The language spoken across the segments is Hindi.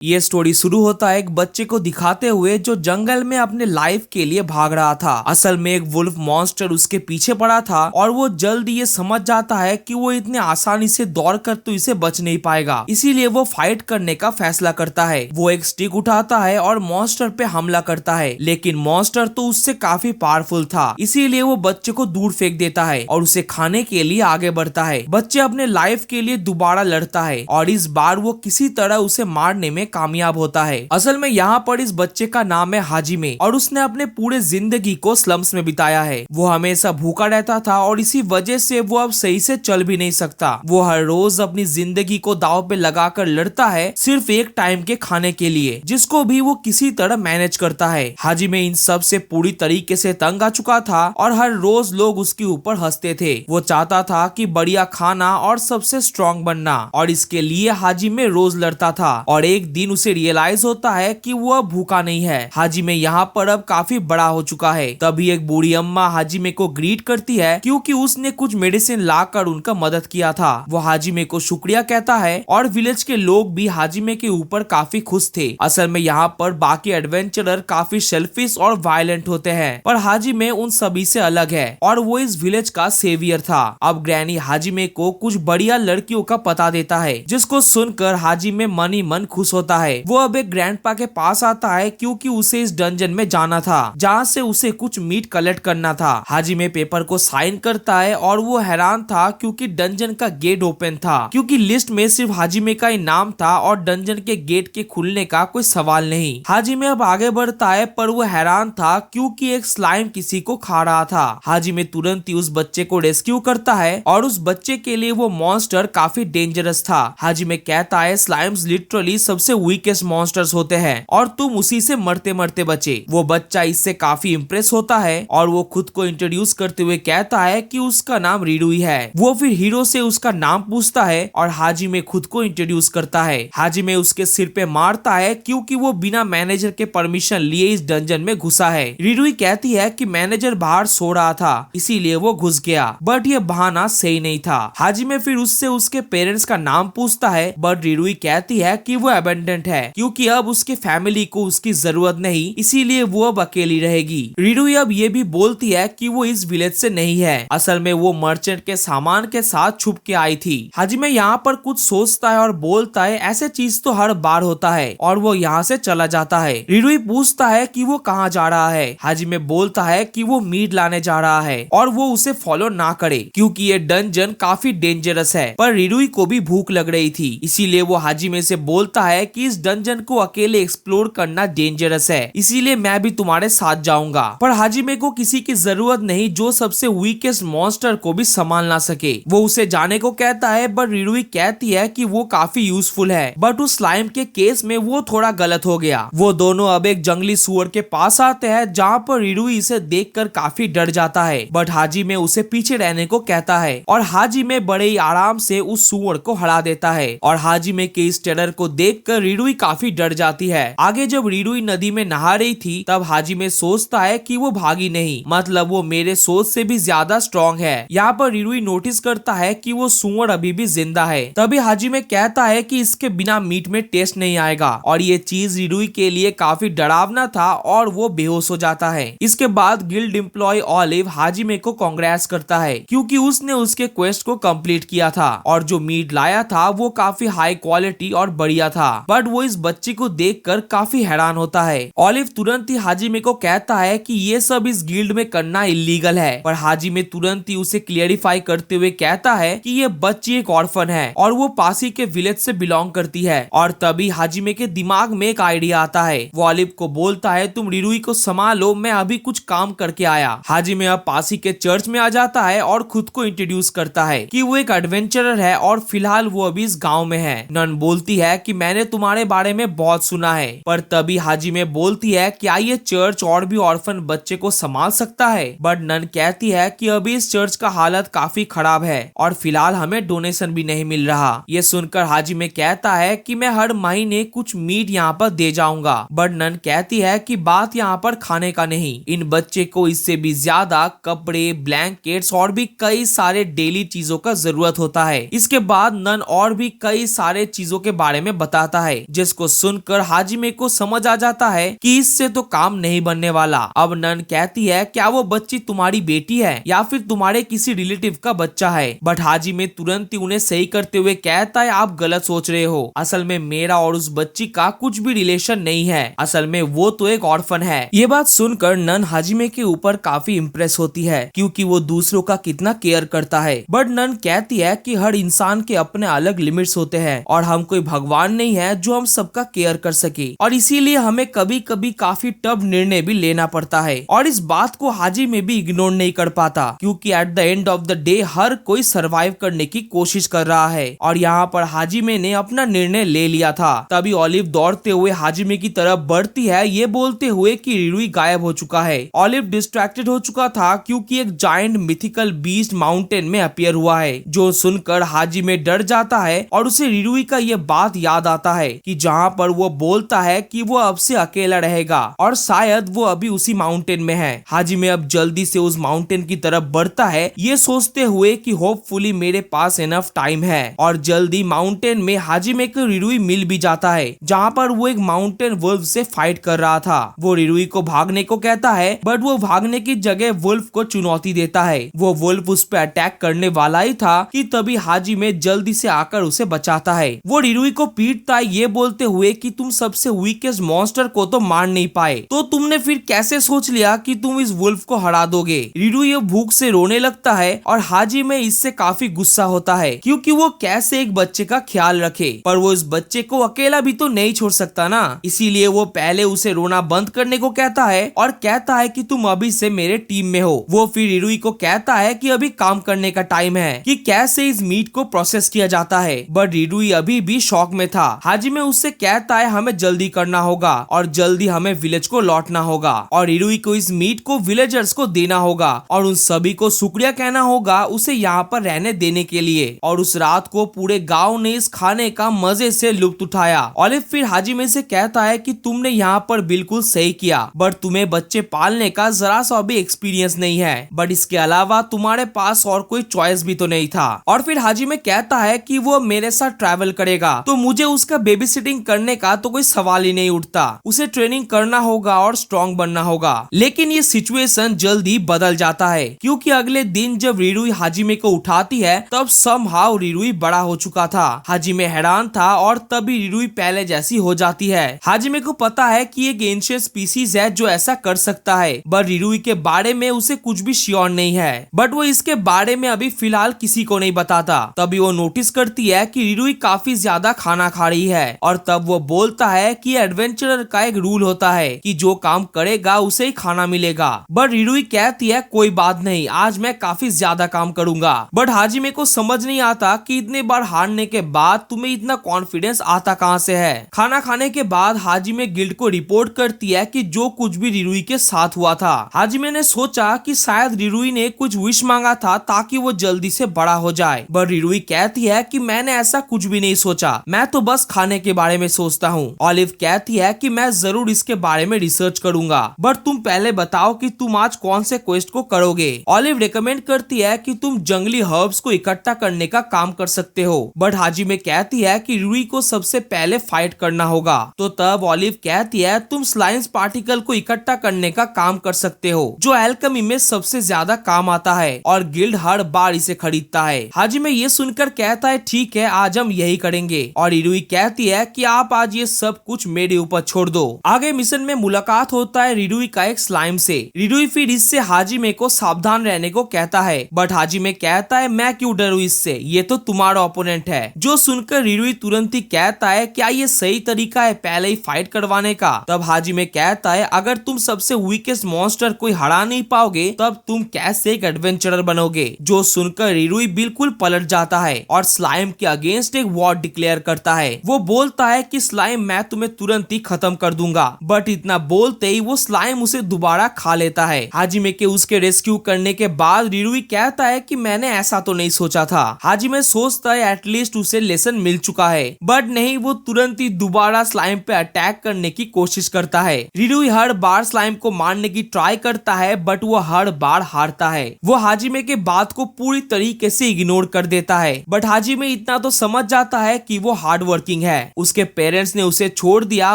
ये स्टोरी शुरू होता है एक बच्चे को दिखाते हुए जो जंगल में अपने लाइफ के लिए भाग रहा था। असल में एक वुल्फ मॉन्स्टर उसके पीछे पड़ा था और वो जल्दी ये समझ जाता है कि वो इतने आसानी से दौड़कर तो इसे बच नहीं पाएगा, इसीलिए वो फाइट करने का फैसला करता है। वो एक स्टिक उठाता है और मॉन्स्टर पे हमला करता है, लेकिन मॉन्स्टर तो उससे काफी पावरफुल था, इसीलिए वो बच्चे को दूर फेंक देता है और उसे खाने के लिए आगे बढ़ता है। बच्चे अपने लाइफ के लिए दोबारा लड़ता है और इस बार वो किसी तरह उसे मारने में कामयाब होता है। असल में यहाँ पर इस बच्चे का नाम है हाजिमे और उसने अपने पूरे जिंदगी को स्लम्स में बिताया है। वो हमेशा भूखा रहता था और इसी वजह से वो अब सही से चल भी नहीं सकता। वो हर रोज अपनी जिंदगी को दांव पे लगाकर लड़ता है सिर्फ एक टाइम के खाने के लिए, जिसको भी वो किसी तरह मैनेज करता है। हाजिमे इन सब से पूरी तरीके से तंग आ चुका था और हर रोज लोग उसके ऊपर हंसते थे। वो चाहता था कि बढ़िया खाना और सबसे स्ट्रॉन्ग बनना, और इसके लिए हाजिमे रोज लड़ता था। और एक दिन उसे रियलाइज होता है कि वो अब भूखा नहीं है। हाजिमे यहाँ पर अब काफी बड़ा हो चुका है। तभी एक बूढ़ी अम्मा हाजिमे को ग्रीट करती है क्योंकि उसने कुछ मेडिसिन लाकर उनका मदद किया था। वो हाजिमे को शुक्रिया कहता है और विलेज के लोग भी हाजिमे के ऊपर काफी खुश थे। असल में यहाँ पर बाकी एडवेंचरर काफी सेल्फिश और वायलेंट होते हैं, पर हाजिमे उन सभी से अलग है और वो इस विलेज का सेवियर था। अब ग्रैनी हाजिमे को कुछ बढ़िया लड़कियों का पता देता है, जिसको सुनकर हाजिमे मन ही मन खुश होता है। वो अब एक ग्रैंडपा के पास आता है क्योंकि उसे इस डंजन में जाना था जहाँ से उसे कुछ मीट कलेक्ट करना था। हाजिमे पेपर को साइन करता है और वो हैरान था क्योंकि डंजन का गेट ओपन था, क्योंकि लिस्ट में सिर्फ हाजिमे का ही नाम था और डंजन के गेट के खुलने का कोई सवाल नहीं। हाजिमे अब आगे बढ़ता है पर वो हैरान था क्योंकि एक स्लाइम किसी को खा रहा था। हाजिमे तुरंत ही उस बच्चे को रेस्क्यू करता है और उस बच्चे के लिए वो मॉन्स्टर काफी डेंजरस था। हाजिमे कहता है स्लाइम्स लिटरली सबसे वीकेस्ट मॉन्स्टर्स होते हैं और तुम उसी से मरते मरते बचे। वो बच्चा इससे काफी इम्प्रेस होता है और वो खुद को इंट्रोड्यूस करते हुए कहता है कि उसका नाम रिडुई है। वो फिर हीरो से उसका नाम पूछता है और हाजिमे खुद को इंट्रोड्यूस करता है। हाजिमे उसके सिर पे मारता है क्योंकि वो बिना मैनेजर के परमिशन लिए इस डंजन में घुसा है। रिडुई कहती है कि मैनेजर बाहर सो रहा था इसीलिए वो घुस गया, बट ये बहाना सही नहीं था। हाजिमे फिर उससे उसके पेरेंट्स का नाम पूछता है, बट रिडुई कहती है कि वो अबेंडेंट है क्योंकि अब उसके फैमिली को उसकी जरूरत नहीं, इसीलिए वो अब अकेली रहेगी। रिडुई अब ये भी बोलती है कि वो इस विलेज से नहीं है, असल में वो मर्चेंट के सामान के साथ छुप के आई थी। हाजिमे यहाँ पर कुछ सोचता है और बोलता है ऐसे चीज तो हर बार होता है, और वो यहाँ से चला जाता है। रिडुई पूछता है कि वो कहाँ जा रहा है। हाजिमे बोलता है कि वो मीट लाने जा रहा है और वो उसे फॉलो ना करे क्योंकि ये डंजन काफी डेंजरस है। पर रिडुई को भी भूख लग रही थी, इसीलिए वो हाजिमे से बोलता है कि इस डंजन को अकेले एक्सप्लोर करना डेंजरस है, इसीलिए मैं भी तुम्हारे साथ जाऊंगा। पर हाजिमे को किसी की जरूरत नहीं जो सबसे वीकेस्ट मॉन्स्टर को भी संभाल ना सके। वो उसे जाने को कहता है, बट रिडुई कहती है कि वो काफी यूजफुल है, बट उस स्लाइम के केस में वो थोड़ा गलत हो गया। वो दोनों अब एक जंगली सुअर के पास आते हैं जहाँ पर रिडुई इसे देखकर काफी डर जाता है, बट हाजिमे उसे पीछे रहने को कहता है और हाजिमे बड़े ही आराम से उस सुअर को हरा देता है। और हाजिमे के इस टेरर को देखकर रिडुई काफी डर जाती है। आगे जब रिडुई नदी में नहा रही थी तब हाजिमे सोचता है कि वो भागी नहीं, मतलब वो मेरे सोच से भी ज्यादा स्ट्रॉन्ग है। यहाँ पर रिडुई नोटिस करता है कि वो सुअर अभी भी जिंदा है। तभी हाजिमे कहता है कि इसके बिना मीट में टेस्ट नहीं आएगा, और ये चीज रिडुई के लिए काफी डरावना था और वो बेहोश हो जाता है। इसके बाद गिल्ड एम्प्लॉय ऑलिव हाजिमे को कांग्रेस करता है क्योंकि उसने उसके क्वेस्ट को कंप्लीट किया था और जो मीट लाया था वो काफी हाई क्वालिटी और बढ़िया था। बट वो इस बच्ची को देखकर काफी हैरान होता है। ऑलिव तुरंत ही हाजिमे को कहता है कि ये सब इस गिल्ड में करना इलीगल है, पर हाजिमे तुरंत ही उसे क्लियरिफाई करते हुए कहता है कि ये बच्ची एक ऑर्फन है और वो पासी के विलेज से बिलोंग करती है। और तभी हाजिमे के दिमाग में एक आइडिया आता है। वो ऑलिव को बोलता है तुम रिडुई को संभालो, मैं अभी कुछ काम करके आया। हाजिमे अब पासी के चर्च में आ जाता है और खुद को इंट्रोड्यूस करता है कि वो एक एडवेंचरर है और फिलहाल वो अभी इस गांव में है। नन बोलती है कि मैंने तुम्हारे बारे में बहुत सुना है, पर तभी हाजिमे बोलती है क्या ये चर्च और भी ऑर्फन बच्चे को संभाल सकता है। बट नन कहती है कि अभी इस चर्च का हालत काफी खराब है और फिलहाल हमें डोनेशन भी नहीं मिल रहा। ये सुनकर हाजिमे कहता है कि मैं हर महीने कुछ मीट यहाँ पर दे जाऊंगा। बट नन कहती है कि बात यहाँ पर खाने का नहीं, इन बच्चे को इससे भी ज्यादा कपड़े, ब्लैंकेट्स और भी कई सारे डेली चीजों का जरूरत होता है। इसके बाद नन और भी कई सारे चीजों के बारे में बताता है है, जिसको सुनकर हाजिमे को समझ आ जाता है कि इससे तो काम नहीं बनने वाला। अब नन कहती है क्या वो बच्ची तुम्हारी बेटी है या फिर तुम्हारे किसी रिलेटिव का बच्चा है, बट हाजिमे तुरंत ही उन्हें सही करते हुए कहता है आप गलत सोच रहे हो, असल में मेरा और उस बच्ची का कुछ भी रिलेशन नहीं है, असल में वो तो एक ऑर्फन है। ये बात सुनकर नन हाजिमे के ऊपर काफी इम्प्रेस होती है क्योंकि वो दूसरों का कितना केयर करता है, बट नन कहती है कि हर इंसान के अपने अलग लिमिट्स होते हैं और हम कोई भगवान नहीं है जो हम सबका केयर कर सके, और इसीलिए हमें कभी कभी काफी टफ निर्णय भी लेना पड़ता है। और इस बात को हाजिमे भी इग्नोर नहीं कर पाता क्योंकि at the end of the day हर कोई सरवाइव करने की कोशिश कर रहा है। और यहाँ पर हाजिमे ने अपना निर्णय ले लिया था। तभी ऑलिव दौड़ते हुए हाजिमे की तरफ बढ़ती है, ये बोलते हुए कि रिरुई गायब हो चुका है। ऑलिव डिस्ट्रैक्टेड हो चुका था क्योंकि एक जायंट मिथिकल बीस्ट माउंटेन में अपीयर हुआ है, जो सुनकर हाजिमे डर जाता है और उसे रिरुई का ये बात याद आता है कि जहाँ पर वो बोलता है कि वो अब से अकेला रहेगा और शायद वो अभी उसी माउंटेन में है। हाजिमे अब जल्दी से उस माउंटेन की तरफ बढ़ता है, ये सोचते हुए कि होपफुली मेरे पास इनफ टाइम है, और जल्दी माउंटेन में हाजिमे को रिरुई मिल भी जाता है जहाँ पर वो एक माउंटेन वुल्फ से फाइट कर रहा था। वो रिरुई को भागने को कहता है बट वो भागने की जगह वुल्फ को चुनौती देता है। वो वुल्फ उस पर अटैक करने वाला ही था कि तभी हाजिमे जल्दी से आकर उसे बचाता है। वो रिरुई को पीटता है ये बोलते हुए कि तुम सबसे वीकेस्ट मॉन्स्टर को तो मार नहीं पाए, तो तुमने फिर कैसे सोच लिया कि तुम इस वुल्फ को हरा दोगे। रिरुई भूख से रोने लगता है और हाजिमे इससे काफी गुस्सा होता है क्योंकि वो कैसे एक बच्चे का ख्याल रखे, पर वो इस बच्चे को अकेला भी तो नहीं छोड़ सकता ना, इसीलिए वो पहले उसे रोना बंद करने को कहता है और कहता है कि तुम अभी से मेरे टीम में हो। वो फिर रिरुई को कहता है कि अभी काम करने का टाइम है कि कैसे इस मीट को प्रोसेस किया जाता है, बट रिरुई अभी भी शॉक में था। हाजिमे उससे कहता है हमें जल्दी करना होगा और जल्दी हमें विलेज को लौटना होगा और रिरुई को इस मीट को विलेजर्स को देना होगा और उन सभी को शुक्रिया कहना होगा उसे यहाँ पर रहने देने के लिए। और उस रात को पूरे गांव ने इस खाने का मजे से लुत्फ उठाया। ऑलिव फिर हाजिमे से कहता है कि तुमने यहाँ पर बिल्कुल सही किया, बट तुम्हें बच्चे पालने का जरा सा भी एक्सपीरियंस नहीं है, बट इसके अलावा तुम्हारे पास और कोई चॉइस भी तो नहीं था। और फिर हाजिमे कहता है कि वो मेरे साथ ट्रैवल करेगा तो मुझे उसका बेबी सिटिंग करने का तो कोई सवाल ही नहीं उठता, उसे ट्रेनिंग करना होगा और स्ट्रॉन्ग बनना होगा। लेकिन ये सिचुएशन जल्दी बदल जाता है क्योंकि अगले दिन जब रिरुई हाजिमे को उठाती है तब समहाउ रिरुई बड़ा हो चुका था। हाजिमे हैरान था और तभी रिरुई पहले जैसी हो जाती है। हाजिमे को पता है कि एक एंशिएंट स्पीसीज है जो ऐसा कर सकता है, बट रिरुई के बारे में उसे कुछ भी श्योर नहीं है, बट वो इसके बारे में अभी फिलहाल किसी को नहीं बताता। तभी वो नोटिस करती है कि रिरुई काफी ज्यादा खाना खा रही है और तब वो बोलता है कि एडवेंचरर का एक रूल होता है कि जो काम करेगा उसे ही खाना मिलेगा, बट रिरुई कहती है कोई बात नहीं, आज मैं काफी ज्यादा काम करूंगा। बट हाजिमे को समझ नहीं आता कि इतने बार हारने के बाद तुम्हें इतना कॉन्फिडेंस आता कहां से है। खाना खाने के बाद हाजिमे गिल्ड को रिपोर्ट करती है कि जो कुछ भी रिरुई के साथ हुआ था। हाजिमे ने सोचा कि शायद रिरुई ने कुछ विश मांगा था ताकि वो जल्दी से बड़ा हो जाए, बट रिरुई कहती है कि मैंने ऐसा कुछ भी नहीं सोचा, मैं तो बस खाने के बारे में सोचता हूँ। ऑलिव कहती है कि मैं जरूर इसके बारे में रिसर्च करूंगा, बट तुम पहले बताओ कि तुम आज कौन से क्वेस्ट को करोगे। ऑलिव रिकमेंड करती है कि तुम जंगली हर्ब्स को इकट्ठा करने का काम कर सकते हो, बट हाजिमे कहती है कि रिरुई को सबसे पहले फाइट करना होगा। तो तब ऑलिव कहती है तुम स्लाइम्स पार्टिकल को इकट्ठा करने का काम कर सकते हो जो एल्केमी में सबसे ज्यादा काम आता है और गिल्ड हर बार इसे खरीदता है। हाजिमे ये सुनकर कहता है ठीक है आज हम यही करेंगे, और रिरुई कहती है कि आप आज ये सब कुछ मेरे ऊपर छोड़ दो। आगे मिशन में मुलाकात होता है रिरुई का एक स्लाइम से। रिरुई फिर इससे हाजिमे को सावधान रहने को कहता है, बट हाजिमे कहता है मैं क्यों डरूं इससे, ये तो तुम्हारा ओपोनेंट है। जो सुनकर रिरुई तुरंत ही कहता है क्या ये सही तरीका है पहले ही फाइट करवाने का। तब हाजिमे कहता है अगर तुम सबसे वीकेस्ट मॉन्स्टर कोई हरा नहीं पाओगे तब तुम कैसे एक एडवेंचरर बनोगे। जो सुनकर रिरुई बिल्कुल पलट जाता है और स्लाइम के अगेंस्ट एक वॉर डिक्लेयर करता है। वो बोलता है कि स्लाइम मैं तुम्हें तुरंत ही खत्म कर दूंगा, बट इतना बोलते ही वो स्लाइम उसे दोबारा खा लेता है। हाजिमे के उसके रेस्क्यू करने के बाद रिरुई कहता है कि मैंने ऐसा तो नहीं सोचा था। हाजिमे सोचता है एटलीस्ट उसे लेसन मिल चुका है, बट नहीं, वो तुरंत ही दोबारा स्लाइम पे अटैक करने की कोशिश करता है। रिरुई हर बार स्लाइम को मारने की ट्राई करता है, बट वो हर बार हारता है। वो हाजिमे के बात को पूरी तरीके से इग्नोर कर देता है, बट हाजिमे इतना तो समझ जाता है कि वो हार्ड वर्किंग है उसके पेरेंट्स ने उसे छोड़ दिया,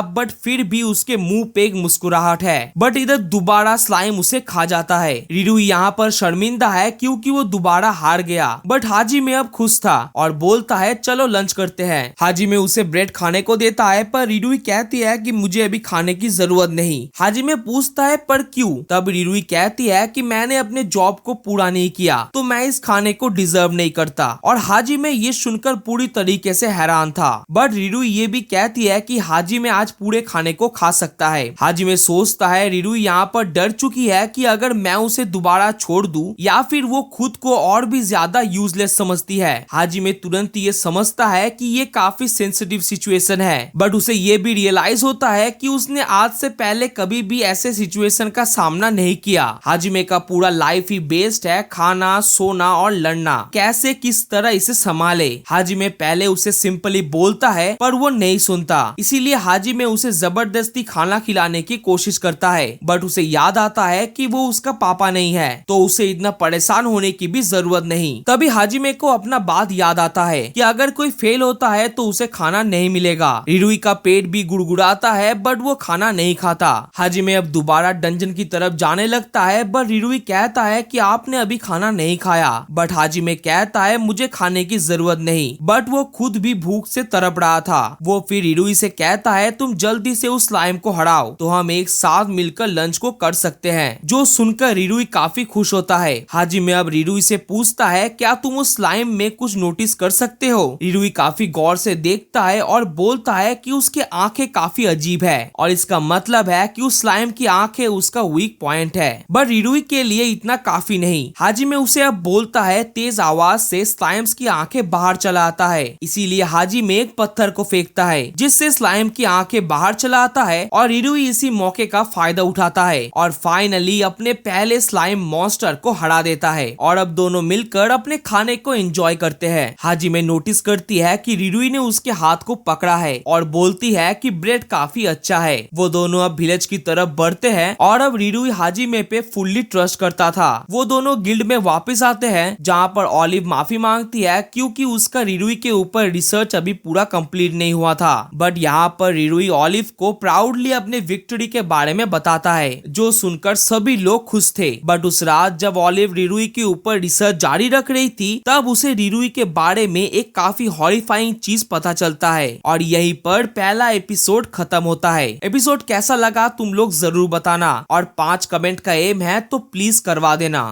बट फिर भी उसके मुंह पे एक मुस्कुराहट है। बट इधर दोबारा स्लाइम उसे खा जाता है। रिरुई यहाँ पर शर्मिंदा है क्योंकि वो दोबारा हार गया, बट हाजिमे अब खुश था और बोलता है चलो लंच करते हैं। हाजिमे उसे ब्रेड खाने को देता है, पर रिरुई कहती है कि मुझे अभी खाने की जरूरत नहीं। हाजिमे पूछता है पर क्यों? तब रिरुई कहती है कि मैंने अपने जॉब को पूरा नहीं किया तो मैं इस खाने को डिजर्व नहीं करता। और हाजिमे ये सुनकर पूरी तरीके से हैरान था, बट रिरुई ये भी कहती है कि हाजिमे आज पूरे खाने को खा सकता है। हाजिमे सोचता है रिरुई यहाँ पर डर चुकी है कि अगर मैं उसे दोबारा छोड़ दूं या फिर वो खुद को और भी ज्यादा यूजलेस समझती है। हाजिमे तुरंत ये समझता है कि ये काफी सेंसिटिव सिचुएशन है, बट उसे ये भी रियलाइज होता है कि उसने आज से पहले कभी भी ऐसे सिचुएशन का सामना नहीं किया। हाजिमे का पूरा लाइफ ही बेस्ड है खाना, सोना और लड़ना, कैसे किस तरह इसे संभाले। हाजिमे पहले उसे सिंपली बोलता है पर वो नहीं सुनता, इसीलिए हाजिमे उसे जबरदस्ती खाना खिलाने की कोशिश करता है, बट उसे याद आता है कि वो उसका पापा नहीं है, तो उसे इतना परेशान होने की भी जरूरत नहीं। तभी हाजिमे को अपना बात याद आता है कि अगर कोई फेल होता है तो उसे खाना नहीं मिलेगा। रिरुई का पेट भी गुड़गुड़ाता है, बट वो खाना नहीं खाता। हाजिमे अब दोबारा डंजन की तरफ जाने लगता है, बट रिरुई कहता है कि आपने अभी खाना नहीं खाया, बट हाजिमे कहता है मुझे खाने की जरूरत नहीं, बट वो खुद भी भूख से तड़प रहा था। वो फिर रिरुई से कहता है तुम जल्दी से उस स्लाइम को हराओ तो हम एक साथ मिलकर लंच को कर सकते हैं, जो सुनकर रिरुई काफी खुश होता है। हाजिमे अब रिरुई से पूछता है क्या तुम उस स्लाइम में कुछ नोटिस कर सकते हो? रिरुई काफी गौर से देखता है और बोलता है कि उसके आंखें काफी अजीब है और इसका मतलब है कि उस स्लाइम की आंखें उसका वीक पॉइंट है। बट रिरुई के लिए इतना काफी नहीं। हाजिमे उसे अब बोलता है तेज आवाज से स्लाइम्स की आंखें बाहर चला आता है, इसीलिए हाजिमे एक पत्थर को फेंकता है जिससे स्लाइम की आंखें बाहर चला आता है और रिरुई इसी मौके का फायदा उठाता है और फाइनली अपने पहले स्लाइम मॉन्स्टर को हरा देता है और अब दोनों मिलकर अपने खाने को एंजॉय करते हैं। हाजिमे नोटिस करती है कि रिरुई ने उसके हाथ को पकड़ा है और बोलती है कि ब्रेड काफी अच्छा है। वो दोनों अब विलेज की तरफ बढ़ते हैं और अब रिरुई हाजिमे पे फुल्ली ट्रस्ट करता था। वो दोनों गिल्ड में वापस आते हैं जहाँ पर ऑलिव माफी मांगती है क्योंकि उसका रिरुई के ऊपर रिसर्च अभी पूरा कंप्लीट नहीं हुआ था। बट यहाँ पर रिरुई ऑलिव को प्राउडली अपने विक्ट्री के बारे में बताता है, जो सुनकर सभी लोग खुश थे। बट उस रात जब ऑलिव रिरुई के ऊपर रिसर्च जारी रख रही थी तब उसे रिरुई के बारे में एक काफी हॉरिफाइंग चीज पता चलता है और यहीं पर पहला एपिसोड खत्म होता है। एपिसोड कैसा लगा तुम लोग जरूर बताना और 5 कमेंट का एम है तो प्लीज करवा देना।